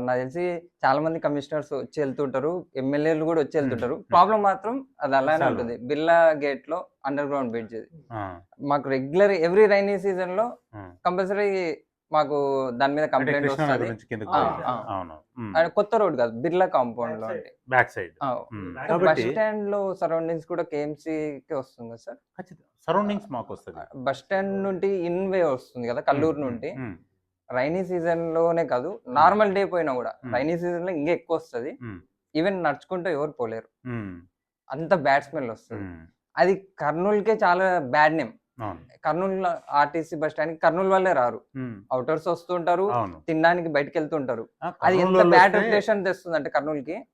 నాకు తెలిసి చాలా మంది కమిషనర్స్ వచ్చి వెళ్తుంటారు. ఎమ్మెల్యేలు కూడా వచ్చి హ్మ్. వెళ్తుంటారు. హ్మ్. ప్రాబ్లమ్ మాత్రం అది అలానే చాలు. ఉంటుంది. బిర్లా గేట్‌లో అండర్ గ్రౌండ్ బ్రిడ్జ్ ఇది. ఆ! మాకు రెగ్యులర్ ఎవ్రీ రైనీ సీజన్‌లో ఆ! కంపల్సరీ మాకు దాని మీద అంటే కంప్లెయింట్ కృష్ణానగర్ వస్తది. నుంచి కిందకి ఆ! పోయేది. ఆ! అవును. హ్మ్. అది కొత్త రోడ్ కాదు. బిర్లా కాంపౌండ్‌లో అంటే. Back side. ఆ! హ్మ్. అంటే బస్ కాబట్టి స్టాండ్‌లో సరౌండింగ్స్ కూడా కేఎంసీకే వస్తుంది కదా సార్? ఖచ్చితంగా సరౌండింగ్స్ మాకొస్తది. బస్ స్టాండ్ నుండి ఇన్ వే వస్తుంది కదా! హ్మ్. కల్లూరు హ్మ్. నుండి. హ్మ్. రైనీ సీజన్‌లోనే కాదు, హ్మ్. నార్మల్ డే పోయినా గూడా. హ్మ్. రైనీ సీజన్‌లో ఇంగా ఎక్కువొస్తది. హ్మ్. ఈవెన్ నడుచుకుంటూ ఎవరు పోలేరు. హ్మ్. అంత బ్యాడ్ స్మెల్ ఒస్తది. హ్మ్. అది కర్నూల్‌కే చాలా బ్యాడ్ నేమ్. అవును. కర్నూల్‌లో ఆర్టీసీ బస్ స్టాండ్‌కి కర్నూల్ వాళ్ళే రారు. హ్మ్. ఔటర్స్ వస్తుంటారు. అవును. తినడానికి బయటికెళ్తుంటారు. ఆ! అది ఎంత బ్యాడ్ కర్నూలోళ్ళొస్తే రెప్యుటేషన్ తెస్తుందంటే కర్నూల్‌కి ఇన్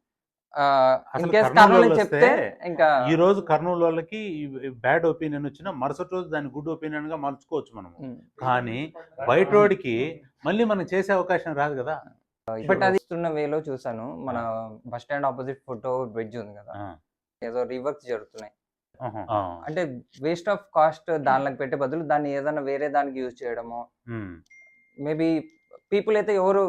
అసలు కేస్ కర్నూల్ అని కర్నూలోళ్ళొస్తే చెప్తే ఇంకా ఈరోజు కర్నూలోళ్ళకి బ్యాడ్ ఒపీనియన్ వచ్చినా మరుసటి రోజు దాన్ని గుడ్ ఒపీనియన్‌గా మలుచుకోవచ్చు మనము. హ్మ్. కానీ బయటోడికి మళ్ళీ మనం చేసే అవకాశం రాదు గదా! బట్ అది వస్తున్న వేలో చూసాను. మన bus stand opposite foot over bridge ఉంది గదా! ఆ! ఏదో రీవర్క్స్ జరుగుతున్నాయి. ఆహా! ఆ! అంటే వేస్ట్ ఆఫ్ కాస్ట్ దానిలోకి పెట్టే బదులు దాన్ని ఏదైనా వేరే దానికి యూజ్ చేయడమో, హ్మ్. మేబీ పీపుల్ అయితే ఎవరు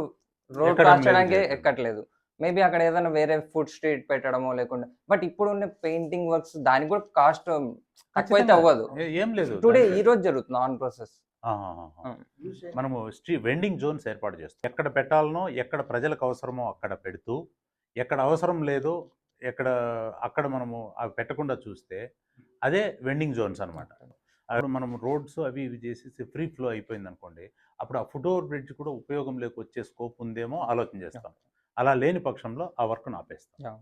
రోడ్ ఎక్కడం క్రాస్ లేదు, చేయడానికే చేయట్లేదు. ఎక్కట్లేదు. మేబీ అక్కడ ఏదైనా వేరే ఫుడ్ స్ట్రీట్ పెట్టడమో లేకుండా బట్ ఇప్పుడున్న పెయింటింగ్ వర్క్స్ దానికి కూడా కాస్ట్ తక్కువైతే ఖచ్చితంగా. అవ్వదు. ఏం లేదు టుడే దాంట్లో. ఈ రోజు జరుగుతుంది ఆన్ ప్రాసెస్. ఆహాహాహా! హ్మ్. మనము వెండింగ్ జోన్స్ ఏర్పాటు చేస్తాం. ఎక్కడ పెట్టాలనో, ఎక్కడ ప్రజలకు అవసరమో అక్కడ పెడుతూ, ఎక్కడ అవసరం లేదో, ఎక్కడ అక్కడ మనము అవి పెట్టకుండా చూస్తే, అదే వెండింగ్ జోన్స్ అనమాట. అప్పుడు మనం రోడ్స్ అవి ఇవి చేసేసి ఫ్రీ ఫ్లో అయిపోయిందనుకోండి, అప్పుడు ఆ ఫుట్ ఓవర్ బ్రిడ్జ్ కూడా ఉపయోగంలోకి వచ్చే స్కోప్ ఉందేమో ఆలోచన చేస్తాం. అలా లేని పక్షంలో ఆ వర్క్‌ని ఆపేస్తాం. యాహ్!